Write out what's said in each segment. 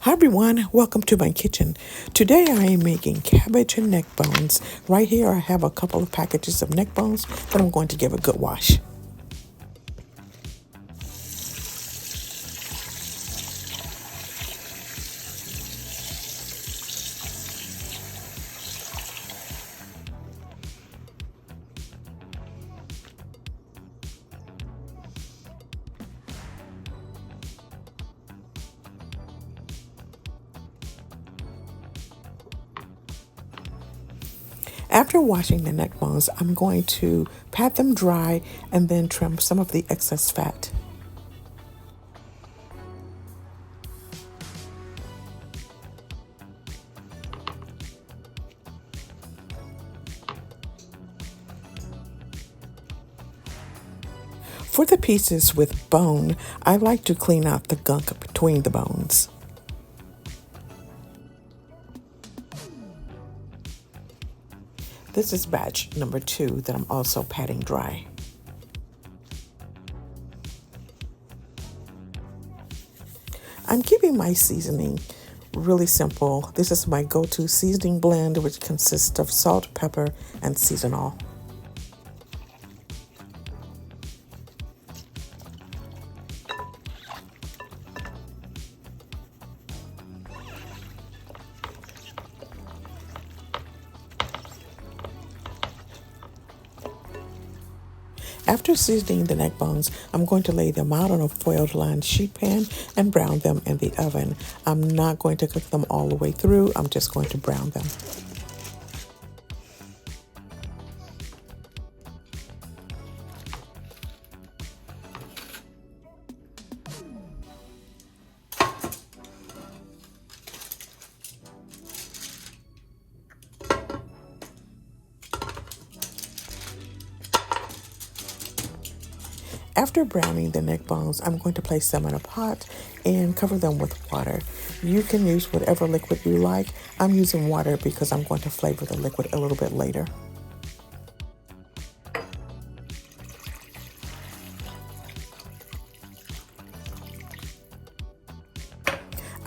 Hi everyone, welcome to my kitchen. Today I am making cabbage and neck bones. Right here I have a couple of packages of neck bones that I'm going to give a good wash. After washing the neck bones, I'm going to pat them dry and then trim some of the excess fat. For the pieces with bone, I like to clean out the gunk between the bones. This is batch number 2 that I'm also patting dry. I'm keeping my seasoning really simple. This is my go-to seasoning blend, which consists of salt, pepper, and seasonal. After seasoning the neck bones, I'm going to lay them out on a foil-lined sheet pan and brown them in the oven. I'm not going to cook them all the way through. I'm just going to brown them. After browning the neck bones, I'm going to place them in a pot and cover them with water. You can use whatever liquid you like. I'm using water because I'm going to flavor the liquid a little bit later.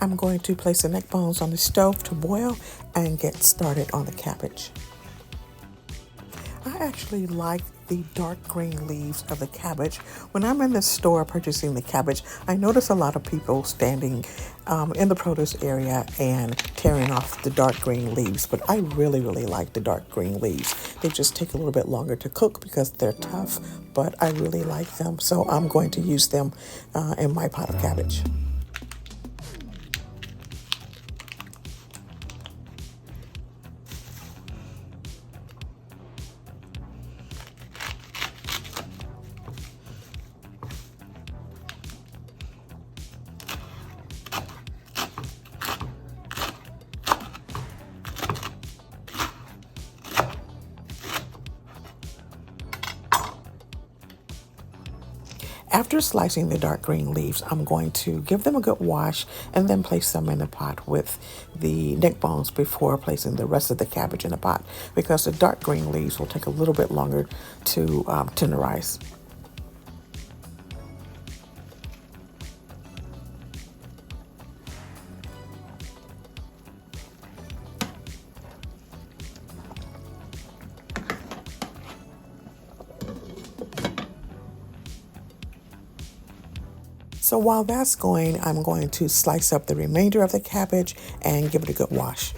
I'm going to place the neck bones on the stove to boil and get started on the cabbage. I actually like the dark green leaves of the cabbage. When I'm in the store purchasing the cabbage, I notice a lot of people standing in the produce area and tearing off the dark green leaves, but I really like the dark green leaves. They just take a little bit longer to cook because they're tough, but I really like them, so I'm going to use them in my pot of cabbage. After slicing the dark green leaves, I'm going to give them a good wash and then place them in a pot with the neck bones before placing the rest of the cabbage in a pot, because the dark green leaves will take a little bit longer to tenderize. So while that's going, I'm going to slice up the remainder of the cabbage and give it a good wash.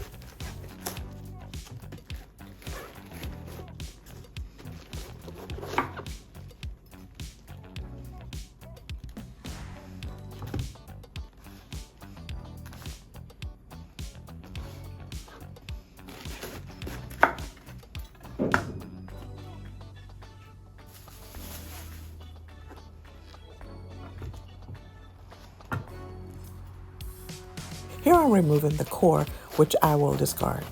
Here I'm removing the core, which I will discard.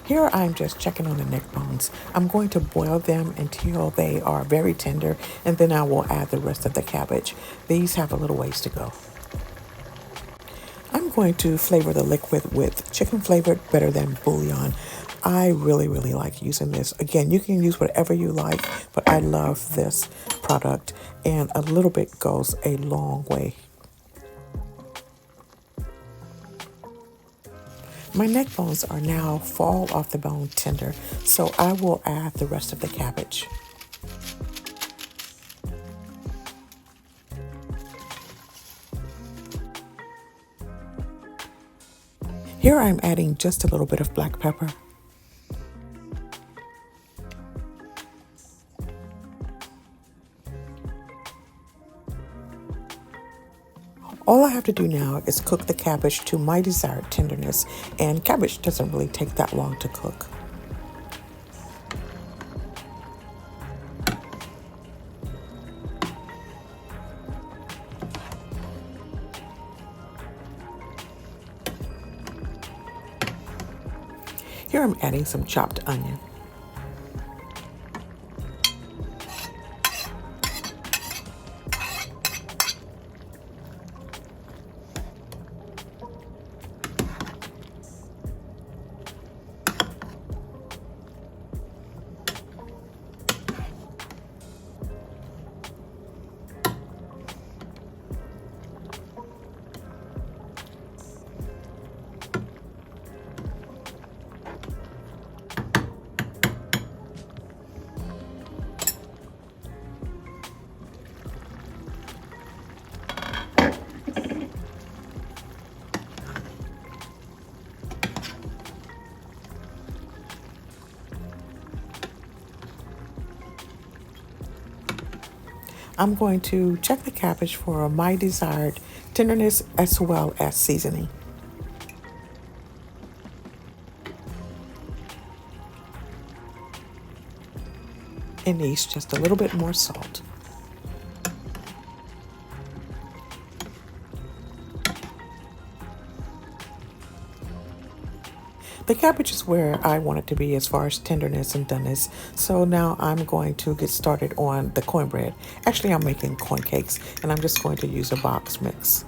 Here I'm just checking on the neck bones. I'm going to boil them until they are very tender, and then I will add the rest of the cabbage. These have a little ways to go. I'm going to flavor the liquid with chicken flavored better than bouillon. I really, really like using this. Again, you can use whatever you like, but I love this product, and a little bit goes a long way. My neck bones are now fall off the bone tender, so I will add the rest of the cabbage. Here I'm adding just a little bit of black pepper. All I have to do now is cook the cabbage to my desired tenderness, and cabbage doesn't really take that long to cook. Here I'm adding some chopped onion. I'm going to check the cabbage for my desired tenderness as well as seasoning. It needs just a little bit more salt. The cabbage is where I want it to be as far as tenderness and doneness. So now I'm going to get started on the cornbread. Actually, I'm making corn cakes, and I'm just going to use a box mix.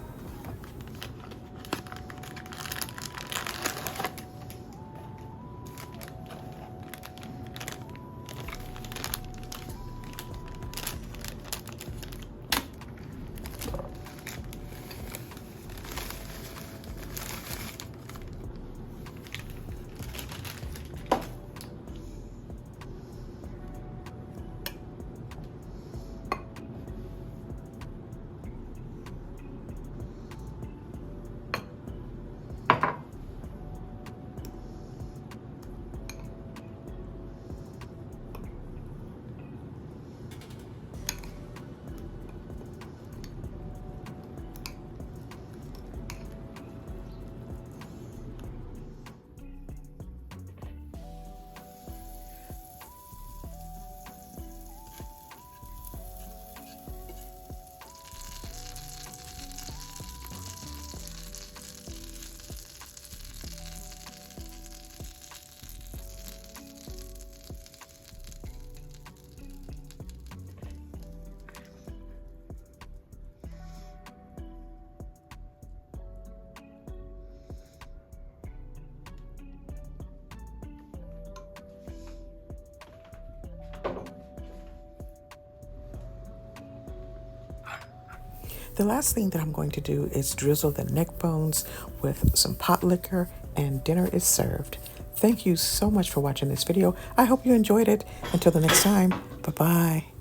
The last thing that I'm going to do is drizzle the neck bones with some pot liquor, and dinner is served. Thank you so much for watching this video. I hope you enjoyed it. Until the next time, bye-bye.